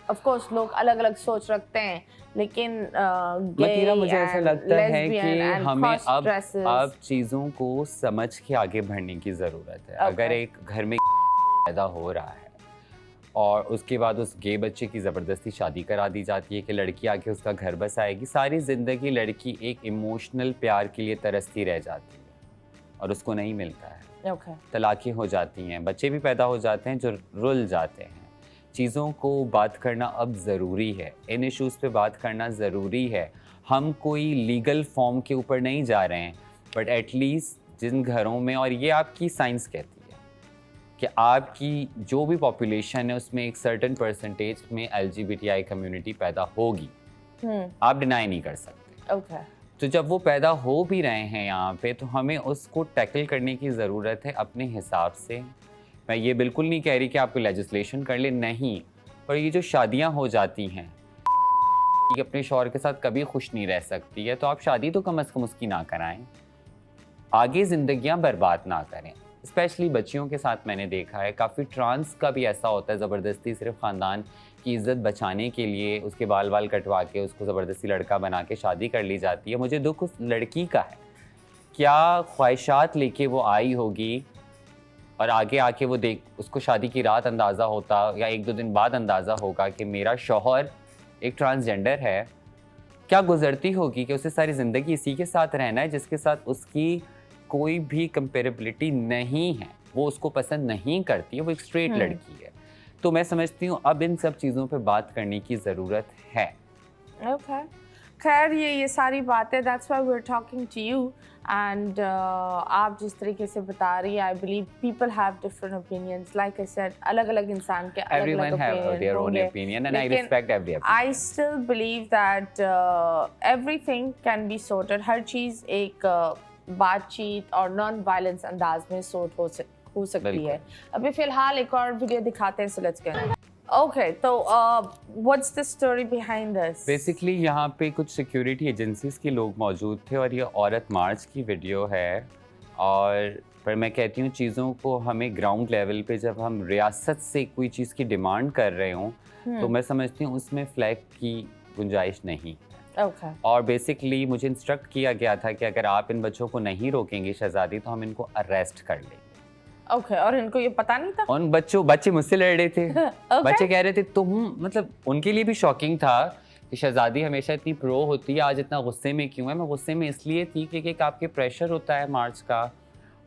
of course लोग अलग अलग सोच रखते हैं, लेकिन मतीरा, मुझे ऐसा लगता है कि हमें अब चीज़ों को समझ के आगे बढ़ने की ज़रूरत है। अगर एक घर में पैदा हो रहा है और उसके बाद उस गे बच्चे की ज़बरदस्ती शादी करा दी जाती है कि लड़की आके उसका घर बसाएगी, सारी ज़िंदगी लड़की एक इमोशनल प्यार के लिए तरसती रह जाती है और उसको नहीं मिलता है। तलाक़ें हो जाती हैं, बच्चे भी पैदा हो जाते हैं जो रुल जाते हैं। चीज़ों को बात करना अब ज़रूरी है, इन इश्यूज़ पे बात करना ज़रूरी है। हम कोई लीगल फॉर्म के ऊपर नहीं जा रहे हैं, बट एटलीस्ट जिन घरों में, और ये आपकी साइंस कहती है कि आपकी जो भी पॉपुलेशन है उसमें एक सर्टेन परसेंटेज में LGBTI कम्युनिटी पैदा होगी, आप डिनाई नहीं कर सकते। तो जब वो पैदा हो भी रहे हैं यहाँ पे, तो हमें उसको टैकल करने की ज़रूरत है अपने हिसाब से। मैं ये बिल्कुल नहीं कह रही कि आपको लेजिस्लेशन कर ले, नहीं, पर ये जो शादियाँ हो जाती हैं कि अपने शौहर के साथ कभी खुश नहीं रह सकती है, तो आप शादी तो कम अज़ कम उसकी ना कराएं, आगे ज़िंदगियाँ बर्बाद ना करें। स्पेशली बच्चियों के साथ मैंने देखा है, काफ़ी ट्रांस का भी ऐसा होता है, ज़बरदस्ती सिर्फ ख़ानदान की इज़्ज़त बचाने के लिए उसके बाल बाल कटवा के उसको ज़बरदस्ती लड़का बना के शादी कर ली जाती है। मुझे दुख उस लड़की का है, क्या ख्वाहिशात लेके वो आई होगी और आगे आके वो उसको शादी की रात अंदाज़ा होता या 1-2 दिन बाद अंदाज़ा होगा कि मेरा शौहर एक ट्रांसजेंडर है, क्या गुजरती होगी कि उसे सारी ज़िंदगी इसी के साथ रहना है जिसके साथ उसकी कोई भी कंपेरेबिलिटी नहीं है, वो उसको पसंद नहीं करती है, वो एक स्ट्रेट लड़की है। तो मैं समझती हूँ अब इन सब चीज़ों पे बात करने की ज़रूरत है। खैर ये सारी बातें, that's why we're talking to you, and आप जिस तरीके से बता रही है, I believe people have different opinions. Like I said, अलग-अलग इंसान के अलग-अलग Everyone have their own opinion, and I respect every opinion. I still believe that everything can be sorted. हर चीज़ एक बातचीत और नॉन वायलेंस अंदाज में सॉर्ट हो सकती है। अभी फिलहाल एक और वीडियो दिखाते हैं, so let's go. Okay, तो what's the story behind this? Basically यहाँ पे कुछ सिक्योरिटी एजेंसीज के लोग मौजूद थे और ये औरत मार्च की वीडियो है, और पर मैं कहती हूँ चीज़ों को हमें ग्राउंड लेवल पे जब हम रियासत से कोई चीज़ की डिमांड कर रहे हों तो मैं समझती हूँ उसमें फ्लैग की गुंजाइश नहीं। ओके और बेसिकली मुझे इंस्ट्रक्ट किया गया था कि अगर आप इन बच्चों को नहीं रोकेंगे शहजादी तो हम इनको अरेस्ट कर लेंगे। ओके और इनको ये पता नहीं था? उन बच्चे मुझसे लड़ रहे थे। बच्चे कह रहे थे तुम, मतलब उनके लिए भी शॉकिंग था कि शहजादी हमेशा इतनी प्रो होती है, आज इतना गुस्से में क्यों है। मैं गुस्से में इसलिए थी कि एक आपके प्रेशर होता है मार्च का,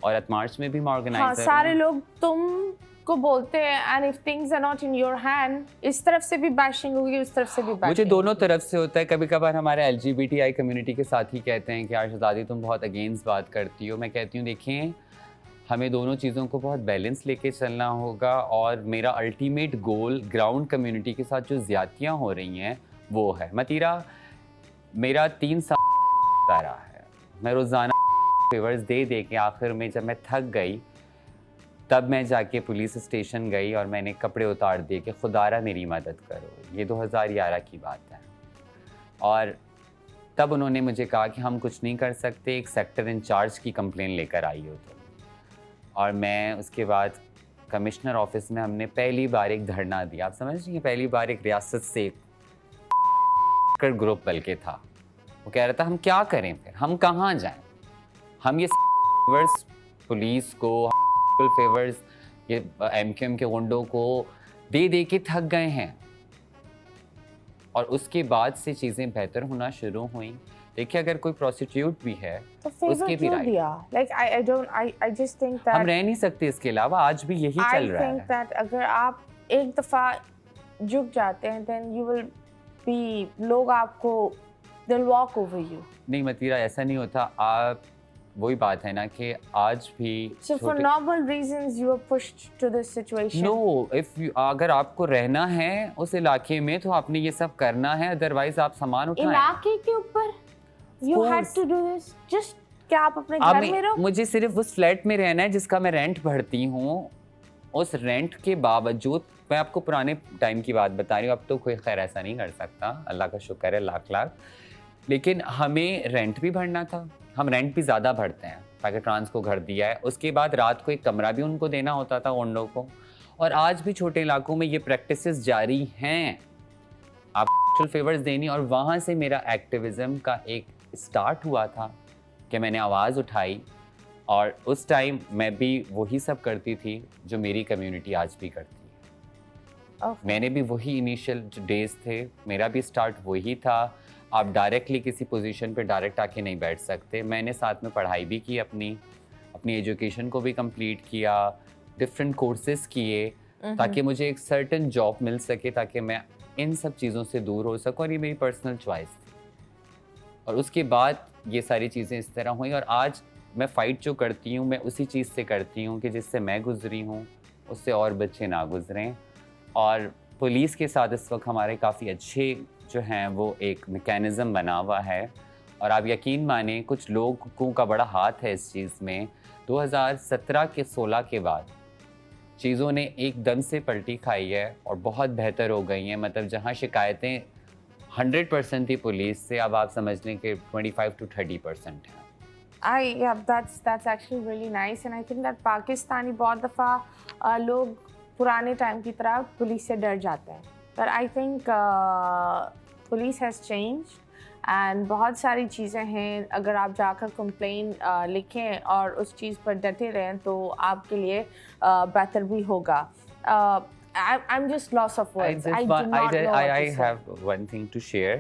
और मार्च में भी मैं हाँ, ऑर्गेनाइजर सारे लोग तुम को बोलते हैं and if things are not in your hand, इस तरफ से भी बैशिंग होगी, उस तरफ से भी बैशिंग। मुझे दोनों तरफ से होता है। कभी कभार हमारे LGBTI कम्युनिटी के साथ ही कहते हैं कि यार शहजादी तुम बहुत अगेंस्ट बात करती हो। मैं कहती हूँ देखें, हमें दोनों चीज़ों को बहुत बैलेंस लेके चलना होगा, और मेरा अल्टीमेट गोल ग्राउंड कम्युनिटी के साथ जो ज़्यादतियाँ हो रही हैं वो है। मतीरा मेरा 3 साल रहा है, मैं रोज़ाना फेवर्स दे दे के आखिर में जब मैं थक गई तब मैं जाके पुलिस स्टेशन गई और मैंने कपड़े उतार दिए कि खुदारा मेरी मदद करो। ये 2011 की बात है। और तब उन्होंने मुझे कहा कि हम कुछ नहीं कर सकते, एक सेक्टर इंचार्ज की कंप्लेन लेकर आई हो तुम। और मैं उसके बाद कमिश्नर ऑफिस में हमने पहली बार एक धरना दिया। आप समझ रही हैं, पहली बार एक रियासत से ग्रुप बल्कि था, वो कह रहा था हम क्या करें, फिर हम कहाँ जाएं, हम ये फेवर्स पुलिस को, फेवर्स ये MQM के गुंडों को दे दे के थक गए हैं। और उसके बाद से चीज़ें बेहतर होना शुरू हुई। देखिए अगर कोई प्रोस्टिट्यूट भी है तो उसके भी right, like I just think that हम रह नहीं सकते इसके अलावा, आज भी यही चल रहा आई थिंक है। दैट अगर आप एक दफा झुक जाते हैं देन यू विल बी, लोग आपको they will walk over you. नहीं मतीरा ऐसा नहीं होता। आप वही बात है ना कि आज भी So for normal reasons you were pushed to this situation. No, अगर आपको रहना है उस इलाके में तो आपने ये सब करना है, अदरवाइज आप सामान उठाएं। इलाके के ऊपर you had to do this. Just क्या आप अपने अब घर में रहो? मुझे सिर्फ उस फ्लैट में रहना है जिसका मैं रेंट भरती हूँ। उस रेंट के बावजूद, मैं आपको पुराने टाइम की बात बता रही हूँ, अब तो कोई खैर ऐसा नहीं कर सकता, अल्लाह का शुक्र है लाख लाख। लेकिन हमें रेंट भी भरना था, हम रेंट भी ज़्यादा भरते हैं। ताकि ट्रांस को घर दिया है, उसके बाद रात को एक कमरा भी उनको देना होता था ओंडो को। और आज भी छोटे इलाकों में ये प्रैक्टिसेस जारी हैं, आप फेवर्स देनी। और वहाँ से मेरा एक्टिविज़म का एक स्टार्ट हुआ था कि मैंने आवाज़ उठाई, और उस टाइम मैं भी वही सब करती थी जो मेरी कम्युनिटी आज भी करती है। मैंने भी वही इनिशियल जो डेज थे, मेरा भी स्टार्ट वही था। आप डायरेक्टली किसी पोजीशन पे डायरेक्ट आके नहीं बैठ सकते। मैंने साथ में पढ़ाई भी की, अपनी एजुकेशन को भी कंप्लीट किया, डिफरेंट कोर्सेज किए, ताकि मुझे एक सर्टेन जॉब मिल सके, ताकि मैं इन सब चीज़ों से दूर हो सकूं। और ये मेरी पर्सनल चॉइस थी। और उसके बाद ये सारी चीज़ें इस तरह हुई, और आज मैं फ़ाइट जो करती हूँ मैं उसी चीज़ से करती हूँ कि जिससे मैं गुजरी हूँ उससे और बच्चे ना गुजरें। और पुलिस के साथ इस वक्त हमारे काफ़ी अच्छे जो हैं वो एक मैकेनिज़्म बना हुआ है। और आप यकीन माने कुछ लोगों का बड़ा हाथ है इस चीज़ में। 2017 के 16 के बाद चीज़ों ने एकदम से पलटी खाई है और बहुत बेहतर हो गई हैं। मतलब जहाँ शिकायतें 100% थी पुलिस से, अब आप समझ लें कि 25 to 30% हैं। That's actually really nice and I think that Pakistani बहुत दफ़ा लोग पुराने टाइम की तरह पुलिस से डर जाते हैं, but I think police has changed and बहुत सारी चीज़ें हैं। अगर आप जाकर कंप्लेन लिखें और उस चीज़ पर डटे रहें तो आपके लिए बेहतर भी होगा। I'm just lost of words. I do not know what to say. have one thing to share.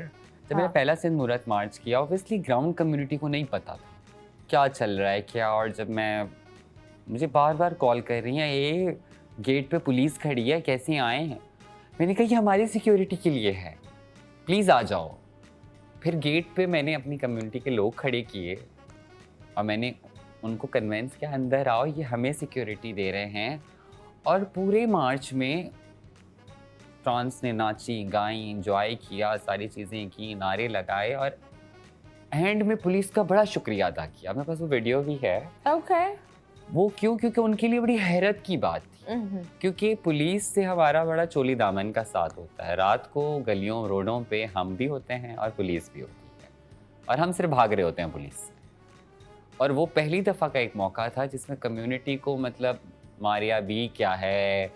जब मैंने पहला सिंध मुहूर्त मार्च किया, ऑब्वियसली ग्राउंड कम्युनिटी को नहीं पता था क्या चल रहा है क्या। और जब मुझे बार बार कॉल कर रही हैं, ये गेट पे पुलिस खड़ी है, कैसे आए हैं। मैंने कहा ये हमारी सिक्योरिटी के लिए है, प्लीज़ आ जाओ। फिर गेट पे मैंने अपनी कम्युनिटी के लोग खड़े किए और मैंने उनको कन्वेंस किया अंदर आओ, ये हमें सिक्योरिटी दे रहे हैं। और पूरे मार्च में ट्रांस ने नाची गाई, इंजॉय किया, सारी चीज़ें की, नारे लगाए और एंड में पुलिस का बड़ा शुक्रिया अदा किया। मेरे पास वो वीडियो भी है। Okay. वो क्योंकि उनके लिए बड़ी हैरत की बात थी। क्योंकि पुलिस से हमारा बड़ा चोली दामन का साथ होता है। रात को गलियों रोडों पे हम भी होते हैं और पुलिस भी होती है, और हम सिर्फ भाग रहे होते हैं पुलिस से। और वो पहली दफ़ा का एक मौका था जिसमें कम्युनिटी को मतलब मारिया बी क्या है,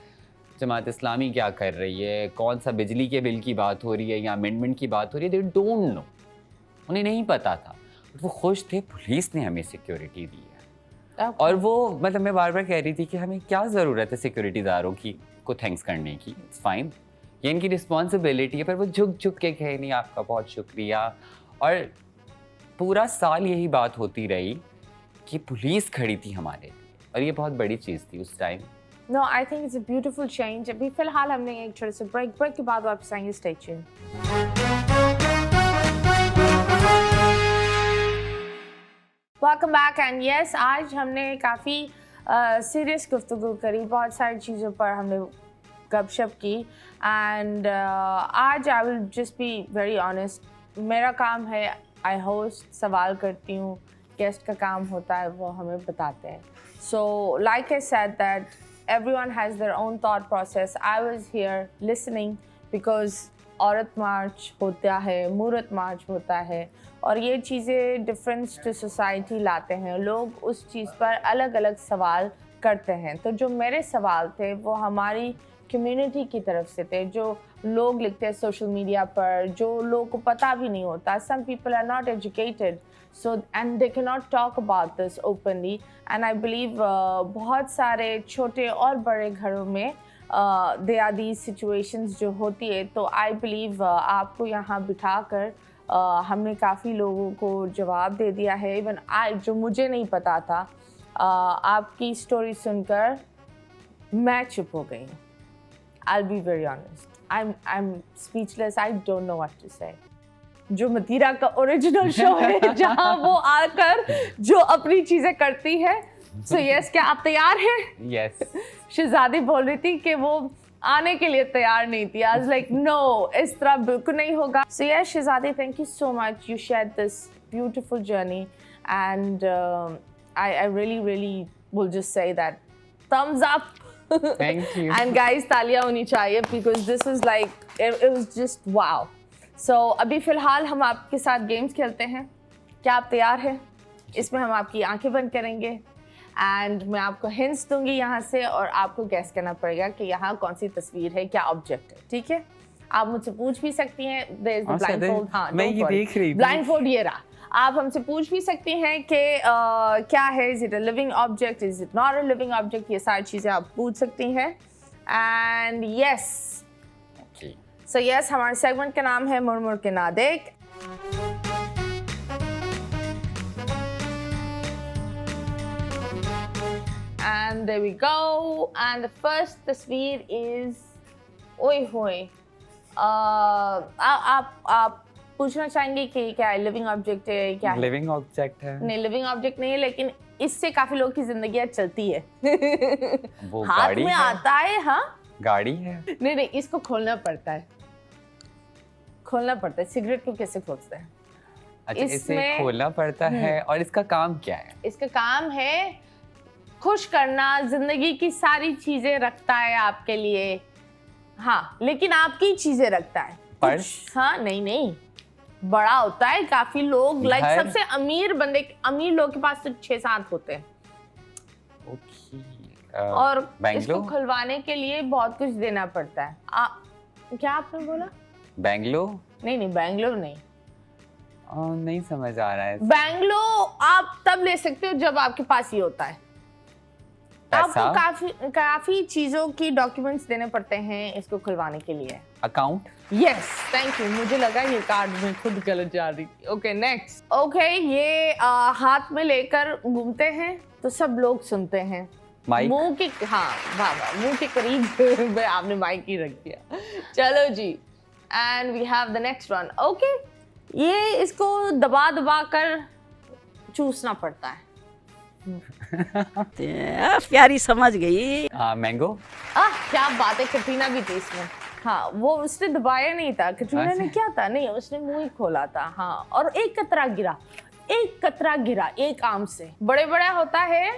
जमात इस्लामी क्या कर रही है, कौन सा बिजली के बिल की बात हो रही है या अमेंडमेंट की बात हो रही है, दे डोंट नो। उन्हें नहीं पता था, वो खुश थे पुलिस ने हमें सिक्योरिटी दी है। और वो मतलब मैं बार बार कह रही थी कि हमें क्या ज़रूरत है सिक्योरिटीदारों की को थैंक्स करने की, इट्स फाइन, ये इनकी रिस्पॉन्सिबिलिटी है। पर वो झुक झुक के कहे नहीं आपका बहुत शुक्रिया। और पूरा साल यही बात होती रही कि पुलिस खड़ी थी हमारे लिए, और ये बहुत बड़ी चीज़ थी उस time. No, I think it's a beautiful change. अभी फिलहाल हमने एक छोटे से ब्रेक के बाद वापस आएंगे। Stay tuned. Welcome back and yes, आज हमने काफ़ी सीरियस गुफ्तगू करी, बहुत सारी चीज़ों पर हमने गपशप की एंड आज I will just be very honest, मेरा काम है आई होस्ट, सवाल करती हूँ, गेस्ट का काम होता है वो हमें बताते हैं। So like I said that everyone has their own thought process. I was here listening because औरत मार्च होता है, मूरत मार्च होता है और ये चीज़ें डिफरेंस टू सोसाइटी लाते हैं। लोग उस चीज़ पर अलग अलग सवाल करते हैं। तो जो मेरे सवाल थे वो हमारी कम्युनिटी की तरफ से थे, जो लोग लिखते हैं सोशल मीडिया पर, जो लोगों को पता भी नहीं होता। Some people are not educated, so and they cannot talk about this openly. And I believe बहुत सारे छोटे और बड़े घरों में there are these situations जो होती है। तो I believe आपको यहाँ बिठाकर हमने काफ़ी लोगों को जवाब दे दिया है। इवन जो मुझे नहीं पता था, आपकी स्टोरी सुनकर मैं चुप हो गई हूँ। I'll be very honest. I'm speechless. I don't know what to say. जो मतीरा का ओरिजिनल शो है जहाँ वो आकर जो अपनी चीजें करती है। So yes, क्या आप तैयार हैं? Yes. शहजादी बोल रही थी कि वो आने के लिए तैयार नहीं थी। I was like no, इस तरह बिल्कुल नहीं होगा। So yes, Shahzadi, thank you so much. You shared this beautiful journey and I really will just say that thumbs up. Thank you. And guys, तालियां होनी चाहिए because this is like it was just wow. So अभी फ़िलहाल हम आपके साथ games खेलते हैं। क्या आप तैयार हैं? इसमें हम आपकी आंखें बंद करेंगे एंड मैं आपको हिंट्स दूंगी यहाँ से और आपको गैस करना पड़ेगा कि यहाँ कौन सी तस्वीर है, क्या ऑब्जेक्ट है। ठीक है? आप मुझसे पूछ भी सकती हैं। There is the blindfold. हाँ, मैं ये देख रही थी। ब्लाइंडफोल्ड ये रहा। आप हमसे पूछ भी सकती हैं कि क्या है, is it a living object, is it not a living object, ये सारी चीज़ें आप पूछ सकती हैं। एंड यस, सो यस, हमारे सेगमेंट का नाम है मुड़ के ना देख। And there we go and the first तस्वीर इज, ओए होए, आप पूछना चाहेंगे कि क्या लिविंग ऑब्जेक्ट है? क्या लिविंग ऑब्जेक्ट है? नहीं, लिविंग ऑब्जेक्ट नहीं है, लेकिन इससे काफी लोगों की जिंदगी चलती है। वो हाथ गाड़ी में है? आता है। हाँ, गाड़ी है? नहीं, इसको खोलना पड़ता है, खोलना पड़ता है। सिगरेट को कैसे खोलते हैं? अच्छा, इसे खोलना पड़ता है। और इसका काम क्या है? इसका काम है खुश करना, जिंदगी की सारी चीजें रखता है आपके लिए। हाँ, लेकिन आपकी चीजें रखता है। पर्स? हाँ, नहीं, बड़ा होता है। काफी लोग लाइक सबसे अमीर लोग के पास तो 6-7 होते हैं। और इसको खुलवाने के लिए बहुत कुछ देना पड़ता है। क्या आपने बोला? बैंगलो? नहीं, बैंगलो नहीं। नहीं समझ आ रहा है। बैंगलो आप तब ले सकते हो जब आपके पास ये होता है। आपको काफी चीजों की डॉक्यूमेंट्स देने पड़ते हैं इसको खुलवाने के लिए। अकाउंट? Yes, thank you. मुझे लगा ये कार्ड में खुद गलत जा रही थी। Okay, next. ओके, ये हाथ में लेकर घूमते हैं तो सब लोग सुनते हैं। माइक? मुंह के, हाँ, वाह, मुंह के करीब में आपने माइक ही रख दिया। चलो जी, and we have the next one. Okay, ये इसको दबा कर चूसना पड़ता है। प्यारी समझ गई। मैंगो? क्या बात है, कटरीना भी थी इसमें। हाँ, वो उसने दबाया नहीं था। कटरीना ने क्या था, नहीं, उसने मुंह ही खोला था। हाँ, और एक कतरा गिरा एक आम से। बड़े होता है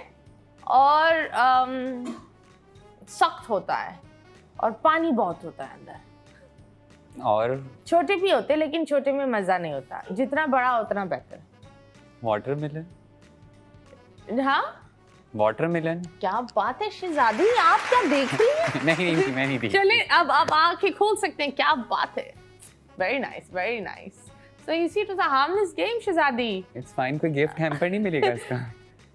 और सख्त होता है और पानी बहुत होता है अंदर। और छोटे भी होते, लेकिन छोटे में मजा नहीं होता। जितना बड़ा उतना बेहतर। वाटरमेलन? हाँ, वाटरमेलन। क्या बात है शहजादी, आप क्या देख रही हैं? नहीं, मैं नहीं देखी। चलिए, अब आप आंखें खोल सकते हैं। क्या बात है, very nice. So you see, it was a harmless game, Shahzadi. It's fine, कोई गिफ्ट हैम्पर नहीं मिलेगा इसका.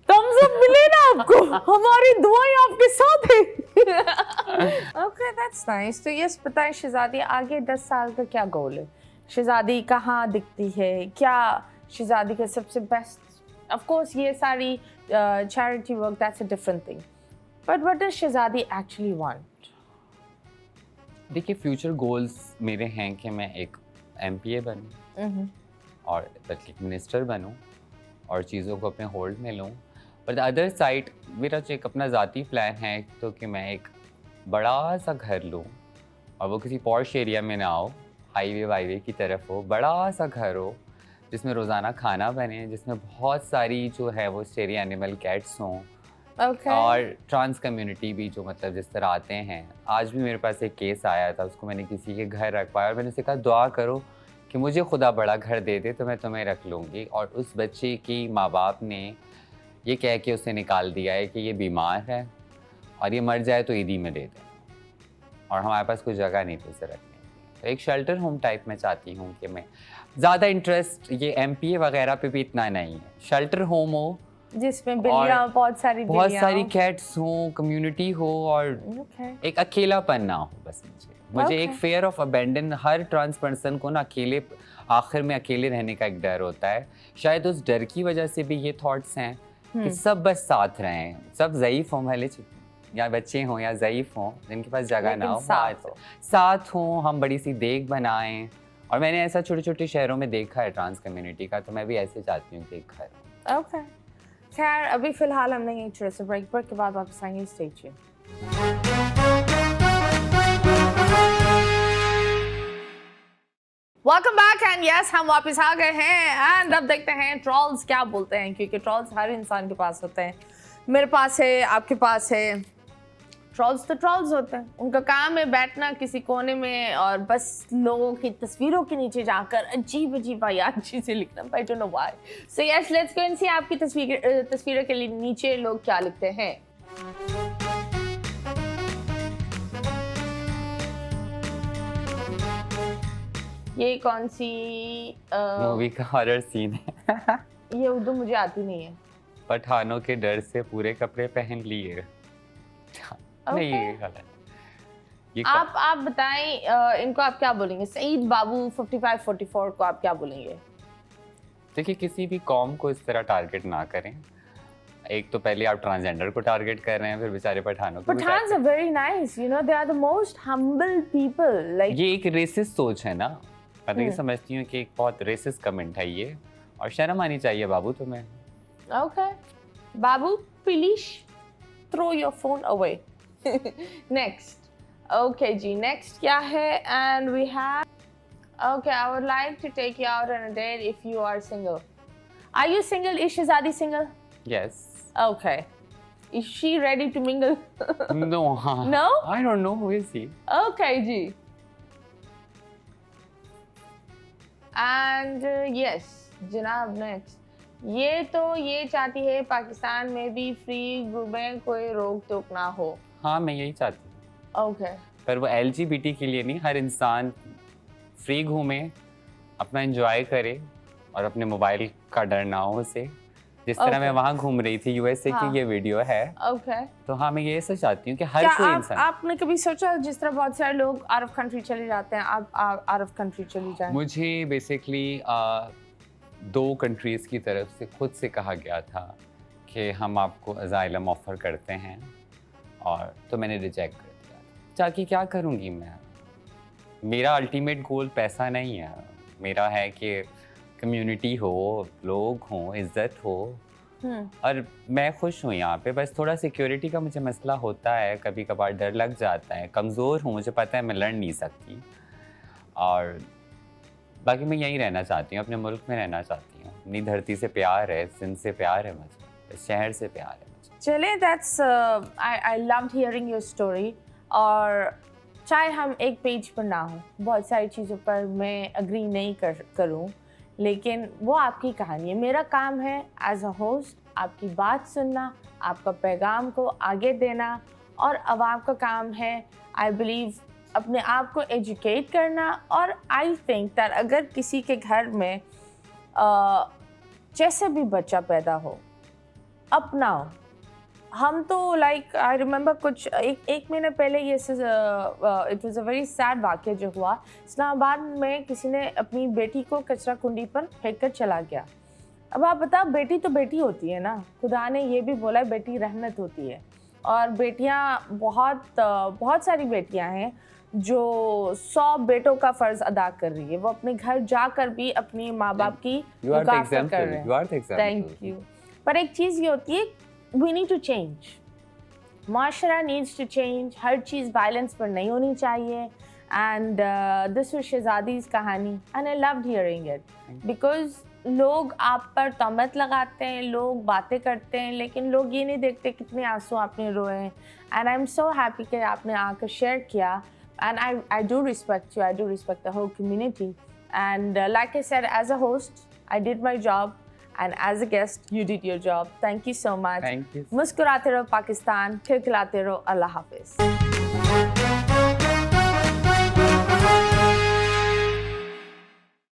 thumbs up मिले ना आपको. हमारी दुआएं आपके साथ हैं. Okay, that's nice. तो यस बताएं शहजादी, आगे 10 साल का क्या गोल है? शहजादी कहाँ दिखती है? क्या शहजादी का सबसे बेस्ट? Of course, ये सारी charity work, that's a different thing. But what does Shahzadi actually want? देखिए, फ्यूचर गोल्स मेरे हैं कि मैं एक MPA बनूं और एक मिनिस्टर बनूं और चीज़ों को अपने होल्ड में लूं. पर द अदर साइड मेरा जो एक अपना ज़ाती प्लान है तो कि मैं एक बड़ा सा घर लूं और वो किसी पॉश एरिया में ना हो, हाईवे वाईवे की तरफ हो, बड़ा सा घर हो जिसमें रोज़ाना खाना बने, जिसमें बहुत सारी जो है वो स्टेरी एनिमल कैट्स हों. Okay. और ट्रांस कम्युनिटी भी जो मतलब जिस तरह आते हैं. आज भी मेरे पास एक केस आया था, उसको मैंने किसी के घर रख पाया और मैंने उसे कहा दुआ करो कि मुझे खुदा बड़ा घर दे दे तो मैं तुम्हें रख लूँगी. और उस बच्चे की माँ बाप ने ये कह के उसे निकाल दिया है कि ये बीमार है और ये मर जाए तो ईदी में दे दें, और हमारे पास कोई जगह नहीं थी उसे रखने की. तो एक शेल्टर होम टाइप में चाहती हूँ कि मैं ज़्यादा इंटरेस्ट ये MPA वगैरह पे भी इतना नहीं है. शेल्टर होम हो जिसमें बिल्लियाँ, बहुत सारी कैट्स हों, कम्युनिटी हो और Okay. एक अकेलापन ना हो. बस मुझे Okay. एक फेयर ऑफ अबेंडन, हर ट्रांस पर्सन को ना अकेले आखिर में अकेले रहने का एक डर होता है. शायद उस डर की वजह से भी ये थॉट्स हैं कि सब बस साथ रहें, सब ज़ईफ़ हों, भले या बच्चे हों या ज़ईफ़ हों जिनके पास जगह ना हो, साथ हों, हम बड़ी सी देख बनाएं. और मैंने ऐसा छोटे छोटे शहरों में देखा है ट्रांस कम्युनिटी का, तो मैं भी ऐसे चाहती हूँ कि एक घर हो. Okay. खैर अभी फिलहाल हम नहीं, एक छोटे से ब्रेक के बाद वापस आएंगे. Stay tuned. Welcome back and yes हम वापस आ गए हैं एंड अब देखते हैं ट्रॉल्स क्या बोलते हैं, क्योंकि ट्रॉल्स हर इंसान के पास होते हैं. मेरे पास है, आपके पास है. ट्रॉल्स तो ट्रॉल्स होते हैं, उनका काम है बैठना किसी कोने में और बस लोगों की तस्वीरों के नीचे जाकर अजीब अजीब वाहियात चीज़ें लिखना. I don't know why. So yes let's go and see आपकी तस्वीरों के नीचे लोग क्या लिखते हैं. ये कौन सी मूवी का हॉरर सीन है. ये उर्दू मुझे आती नहीं है. पठानों के डर से पूरे कपड़े पहन लिए. नहीं, ये गलत. ये आप बताएं इनको आप क्या बोलेंगे? सईद बाबू 5544 को आप क्या बोलेंगे? देखिए, किसी भी कौम को इस तरह टारगेट ना करें. एक तो पहले आप ट्रांसजेंडर को टारगेट कर रहे हैं, फिर बेचारे पठानों को. Pathans are very nice, you know, they are the most humble people. Like ये एक रेसिस्ट सोच है ना. मैं तो ये समझती हूँ कि एक बहुत रेसिस्ट कमेंट है ये, और शर्म आनी चाहिए बाबू तुम्हें. okay, Babu please throw your phone away. Next. Okay ji, next क्या है? And we have okay, I would like to take you out on a date if you are single. Are you single? Is Shahzadi single? Yes. Okay. Is she ready to mingle? No. No? I don't know who is he. Okay ji. And yes, जनाब next. ये चाहती है पाकिस्तान में भी free घूमे, कोई रोक टोक ना हो. हाँ, मैं यही चाहती हूँ. Okay. पर वो LGBT के लिए नहीं, हर इंसान फ्री घूमे, अपना एंजॉय करे और अपने मोबाइल का डर ना हो उसे. जिस तरह मैं वहाँ घूम रही थी USA की ये वीडियो है. Okay. तो हाँ, मैं ये ऐसा चाहती हूँ कि हर कोई इंसान. आपने कभी सोचा जिस तरह बहुत सारे लोग आउट ऑफ कंट्री चले जाते हैं, आप आउट ऑफ कंट्री चली जाएं? मुझे बेसिकली 2 कंट्रीज़ की तरफ से खुद से कहा गया था कि हम आपको अजाइलम ऑफ़र करते हैं, और तो मैंने रिजेक्ट कर दिया. ताकि क्या करूँगी मैं? मेरा अल्टीमेट गोल पैसा नहीं है. मेरा है कि कम्युनिटी हो, लोग हों, इज़्ज़त हो, और मैं खुश हूँ यहाँ पे. बस थोड़ा सिक्योरिटी का मुझे मसला होता है, कभी कभार डर लग जाता है. कमज़ोर हूँ, मुझे पता है मैं लड़ नहीं सकती, और बाकी मैं यहीं रहना चाहती हूँ, अपने मुल्क में रहना चाहती हूँ. अपनी धरती से प्यार है, सिंध से प्यार है मुझे, इस शहर से प्यार है मुझे. चले, that's I loved hearing your story. और चाहे हम एक पेज पर ना हो, बहुत सारी चीज़ों पर मैं अग्री नहीं करूँ, लेकिन वो आपकी कहानी है. मेरा काम है एज अ होस्ट आपकी बात सुनना, आपका पैगाम को आगे देना, और अब आपका काम है आई बिलीव अपने आप को एजुकेट करना। और आई थिंक दैट अगर किसी के घर में जैसे भी बच्चा पैदा हो, अपनाओ। हम तो लाइक आई रिमेंबर कुछ एक महीने पहले ये it was a very sad वाक़या जो हुआ। इस्लामाबाद में किसी ने अपनी बेटी को कचरा कुंडी पर फेंक कर चला गया। अब आप बताओ, बेटी तो बेटी होती है ना, खुदा ने ये भी बोला है बेटी रहमत होती है। और बेटियां बहुत सारी बेटियां हैं जो 100 बेटों का फ़र्ज़ अदा कर रही है। वो अपने घर जाकर भी अपनी माँ बाप की मुकाफ़ा कर रहे हैं। Thank you. पर एक चीज़ ये होती है, we need to change. Mashra needs to change. Her cheese violence पर नहीं होनी चाहिए। And this was शहज़ादीज़ कहानी and I loved hearing it because लोग आप पर तहमत लगाते हैं, लोग बातें करते हैं, लेकिन लोग ये नहीं देखते कितने आंसू आपने रोए हैं। And I'm so happy कि आपने आकर शेयर किया। And I do respect you. I do respect the whole community. And like I said, as a host, I did my job. And as a guest, you did your job. Thank you so much. Thank you. मुस्कुराते रहो पाकिस्तान, खिलखिलाते रहो। अल्लाह हाफिज़।